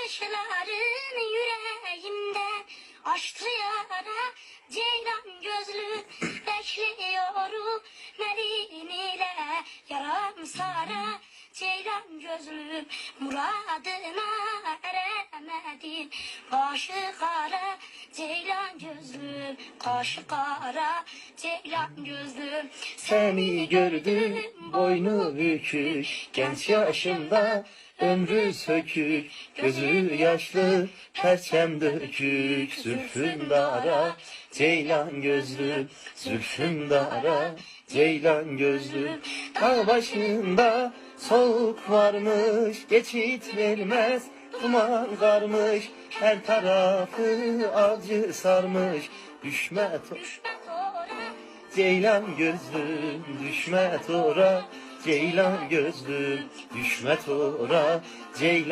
bakışların yüreğimde açtı yara. Ceylan gözlü bekliyorum Medine yaram sara. Ceylan gözlüm muradına eremedim. Başı kara ceylan gözlüm, kaşı kara ceylan gözlüm. Seni gördüm boynu bükük, genç yaşımda ömrü sökük, gözü yaşlı perçem dökük, zülfün dara ceylan gözlüm, zülfün dara ceylan gözlüm. Dağ başında soğuk varmış, geçit vermez, duman karmış, her tarafı acı sarmış. Düşme ceylan gözlüm, düşme tora, ceylan gözlüm, düşme tora, ceylan.